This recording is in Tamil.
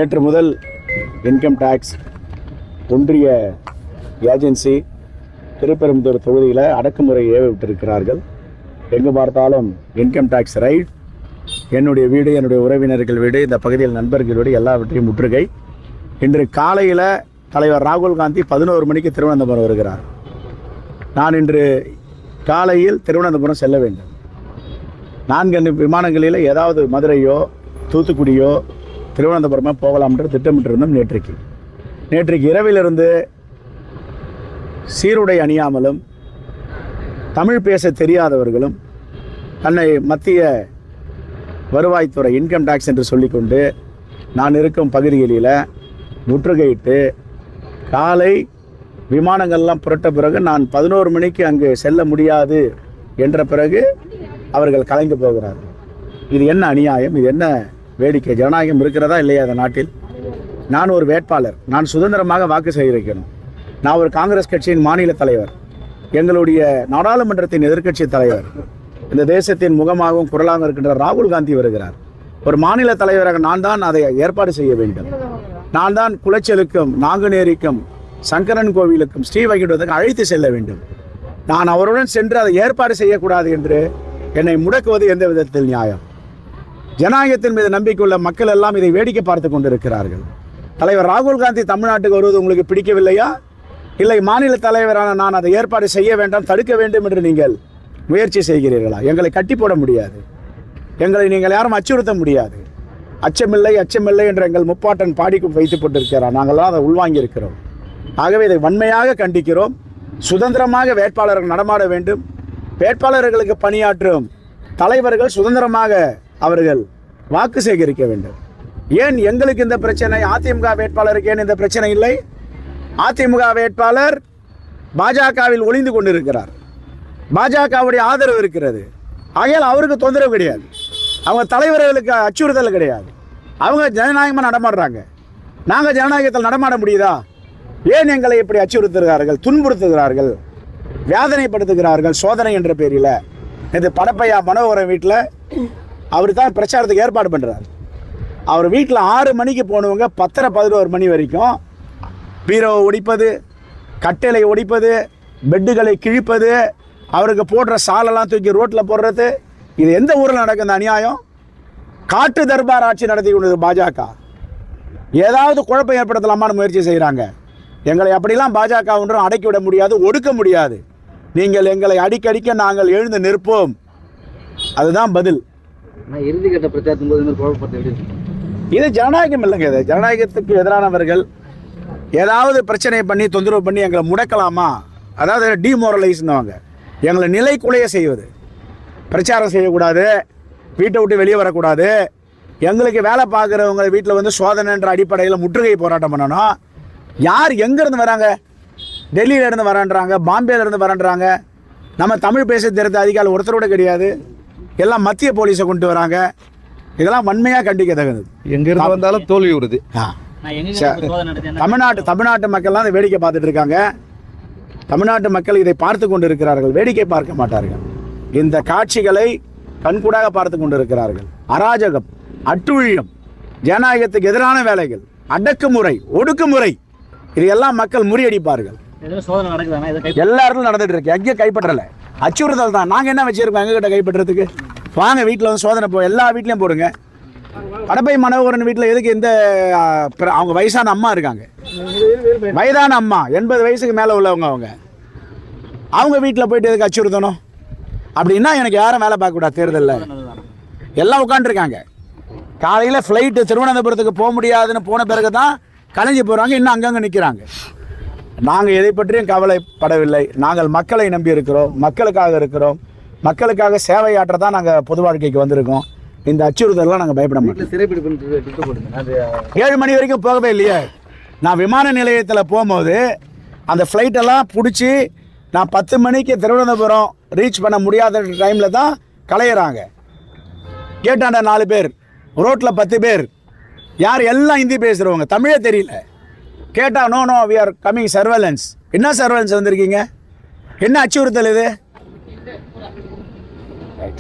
நேற்று முதல் இன்கம் டேக்ஸ் ஒன்றிய ஏஜென்சி திருப்பெரும்புதூர் தொகுதியில் அடக்குமுறை ஏவ விட்டிருக்கிறார்கள். எங்கு பார்த்தாலும் இன்கம் டேக்ஸ் ரைட், என்னுடைய வீடு, என்னுடைய உறவினர்கள் வீடு, இந்த பகுதியில் நண்பர்கள் வீடு எல்லாவற்றையும் முற்றுகை. இன்று காலையில் தலைவர் ராகுல் காந்தி 11 மணிக்கு திருவனந்தபுரம் வருகிறார். நான் இன்று காலையில் திருவனந்தபுரம் செல்ல வேண்டும். 4 விமானங்களில் ஏதாவது மதுரையோ தூத்துக்குடியோ திருவனந்தபுரமாக போகலாம் என்று திட்டமிட்டிருந்தோம். நேற்றைக்கு இரவிலிருந்து சீருடை அணியாமலும் தமிழ் பேச தெரியாதவர்களும் தன்னை மத்திய வருவாய்த்துறை இன்கம் டேக்ஸ் என்று சொல்லிக்கொண்டு நான் இருக்கும் பகுதிகளில் முற்றுகையிட்டு காலை விமானங்கள்லாம் புரட்ட பிறகு நான் 11 மணிக்கு அங்கு செல்ல முடியாது என்ற பிறகு அவர்கள் கலைந்து போகிறார்கள். இது என்ன அநியாயம்? இது என்ன வேடிக்கை? ஜனநாயகம் இருக்கிறதா இல்லையா இந்த நாட்டில்? நான் ஒரு வேட்பாளர், நான் சுதந்திரமாக வாக்கு சேகரிக்கணும். நான் ஒரு காங்கிரஸ் கட்சியின் மாநில தலைவர், எங்களுடைய நாடாளுமன்றத்தின் எதிர்க்கட்சி தலைவர், இந்த தேசத்தின் முகமாகவும் குரலாக இருக்கின்ற ராகுல் காந்தி வருகிறார். ஒரு மாநில தலைவராக நான் தான் அதை ஏற்பாடு செய்ய வேண்டும். நான் தான் குளச்சலுக்கும் நாங்குநேரிக்கும் சங்கரன் கோவிலுக்கும் ஸ்ரீவைகுண்டத்துக்கும் அழைத்து செல்ல வேண்டும். நான் அவருடன் சென்று அதை ஏற்பாடு செய்யக்கூடாது என்று என்னை முடக்குவது எந்த விதத்தில் நியாயம்? ஜனநாயகத்தின் மீது நம்பிக்கையுள்ள மக்கள் எல்லாம் இதை வேடிக்கை பார்த்து கொண்டிருக்கிறார்கள். தலைவர் ராகுல் காந்தி தமிழ்நாட்டுக்கு வருவது உங்களுக்கு பிடிக்கவில்லையா? இல்லை மாநில தலைவரான நான் அதை ஏற்பாடு செய்ய வேண்டாம், தடுக்க வேண்டும் என்று நீங்கள் முயற்சி செய்கிறீர்களா? எங்களை கட்டி போட முடியாது, எங்களை நீங்கள் யாரும் அச்சுறுத்த முடியாது. அச்சமில்லை என்று எங்கள் முப்பாட்டன் பாடிக்கும் வைத்து போட்டிருக்கிறார். நாங்கள்லாம் அதை உள்வாங்கி இருக்கிறோம். ஆகவே இதை வன்மையாக கண்டிக்கிறோம். சுதந்திரமாக வேட்பாளர்கள் நடமாட வேண்டும். வேட்பாளர்களுக்கு பணியாற்றும் தலைவர்கள் சுதந்திரமாக அவர்கள் வாக்கு சேகரிக்க வேண்டும். ஏன் எங்களுக்கு இந்த பிரச்சனை? அதிமுக வேட்பாளருக்கு ஏன் இந்த பிரச்சனை இல்லை? அதிமுக வேட்பாளர் பாஜகவில் ஒளிந்து கொண்டிருக்கிறார். பாஜகவுடைய ஆதரவு இருக்கிறது. ஆகையால் அவருக்கு தொந்தரவு கிடையாது. அவங்க தலைவர்களுக்கு அச்சுறுத்தல் கிடையாது. அவங்க ஜனநாயகமாக நடமாடுறாங்க. நாங்கள் ஜனநாயகத்தில் நடமாட முடியுதா? ஏன் எங்களை இப்படி அச்சுறுத்துகிறார்கள், துன்புறுத்துகிறார்கள், வேதனைப்படுத்துகிறார்கள் சோதனை என்ற பேரில்? இது படப்பையா மனோகரன் வீட்டில் அவர் தான் பிரச்சாரத்துக்கு ஏற்பாடு பண்ணுறார். அவர் வீட்டில் 6 மணிக்கு போனவங்க 10:11 மணி வரைக்கும் பீரோவை ஒடிப்பது, கட்டளை ஒடிப்பது, பெட்டுகளை கிழிப்பது, அவருக்கு போடுற சாலெல்லாம் தூக்கி ரோட்டில் போடுறது. இது எந்த ஊரில் நடக்கும் இந்த அநியாயம்? காட்டு தர்பார் ஆட்சி நடத்தி கொண்டது பாஜக. ஏதாவது குழப்பம் ஏற்படுத்தலாமான்னு முயற்சி செய்கிறாங்க. எங்களை அப்படிலாம் பாஜக ஒன்றும் அடக்கிவிட முடியாது, ஒடுக்க முடியாது. நீங்கள் எங்களை அடிக்கடிக்க நாங்கள் எழுந்து நிற்போம். அதுதான் பதில். இறுதிக்கட்ட பிரச்சாரத்தின் போது இது ஜனநாயகம் இல்லைங்க. இது ஜனநாயகத்துக்கு எதிரானவர்கள் ஏதாவது பிரச்சனை பண்ணி தொந்தரவு பண்ணி எங்களை முடக்கலாமா? அதாவது டிமோரலைஸ்னுவாங்க, எங்களை நிலை குலைய செய்வது. பிரச்சாரம் செய்யக்கூடாது, வீட்டை விட்டு வெளியே வரக்கூடாது, எங்களுக்கு வேலை பார்க்குறவங்க வீட்டில் வந்து சோதனைன்ற அடிப்படையில் முற்றுகை போராட்டம் பண்ணணும். யார் எங்கேருந்து வராங்க? டெல்லியிலேருந்து வரன்றாங்க, பாம்பேலேருந்து வரன்றாங்க. நம்ம தமிழ் பேச தெரிந்த அதிகாரி ஒருத்தரோட கிடையாது, எல்லாம் மத்திய போலீஸை கொண்டு வராங்க. இதெல்லாம் வன்மையாக கண்டிக்கத்தக்கது. எங்கேருந்து வந்தாலும் தோல்வி வருது. தமிழ்நாட்டு மக்கள்லாம் அதை வேடிக்கை பார்த்துட்டு இருக்காங்க. தமிழ்நாட்டு மக்கள் இதை பார்த்து கொண்டு இருக்கிறார்கள், வேடிக்கை பார்க்க மாட்டார்கள். இந்த காட்சிகளை கண்கூடாக பார்த்து கொண்டு இருக்கிறார்கள். அராஜகம், அட்டுழியம், ஜனநாயகத்துக்கு எதிரான வேலைகள், அடக்குமுறை, ஒடுக்குமுறை, இதையெல்லாம் மக்கள் முறியடிப்பார்கள். எல்லா இடத்துலும் நடந்துட்டு இருக்கு. எங்கேயும் கைப்பற்றலை, அச்சுறுத்தல் தான். நாங்கள் என்ன வச்சிருக்கோம் எங்ககிட்ட கைப்பற்றுறதுக்கு? வாங்க வீட்டில் வந்து சோதனை எல்லா வீட்லையும் போடுங்க. படப்பை மனோகரன் வீட்டில் எதுக்கு? இந்த அவங்க வயசான அம்மா இருக்காங்க, வயதான அம்மா, 80 வயசுக்கு மேலே உள்ளவங்க. அவங்க வீட்டில் போயிட்டு எதுக்கு அச்சுறுத்தணும்? அப்படின்னா எனக்கு யாரும் வேலை பார்க்கக்கூடாது. தேர்தலில் எல்லாம் உட்காந்துருக்காங்க. காலையில் ஃப்ளைட்டு திருவனந்தபுரத்துக்கு போக முடியாதுன்னு போன பிறகு தான் கலைஞ்சி போகிறாங்க. இன்னும் அங்கங்கே நிற்கிறாங்க. நாங்கள் எதை பற்றியும் கவலைப்படவில்லை. நாங்கள் மக்களை நம்பி இருக்கிறோம், மக்களுக்காக இருக்கிறோம், மக்களுக்காக சேவையாற்ற தான் நாங்கள் பொது வாழ்க்கைக்கு வந்திருக்கோம். இந்த அச்சுறுத்தலாம் நாங்கள் பயப்பட மாட்டோம். 7 மணி வரைக்கும் போகவே இல்லையே. நான் விமான நிலையத்தில் போகும்போது அந்த ஃப்ளைட்டெல்லாம் பிடிச்சி நான் 10 மணிக்கு திருவனந்தபுரம் ரீச் பண்ண முடியாத டைமில் தான் கலையிறாங்க. கேட்டாண்ட 4 பேர், ரோட்டில் 10 பேர், யார்? எல்லாம் ஹிந்தி பேசுகிறவங்க, தமிழே தெரியல. கேட்டால் no we are coming surveillance. என்ன சர்வேலன்ஸ் வந்திருக்கீங்க? என்ன அச்சுறுத்தல் இது?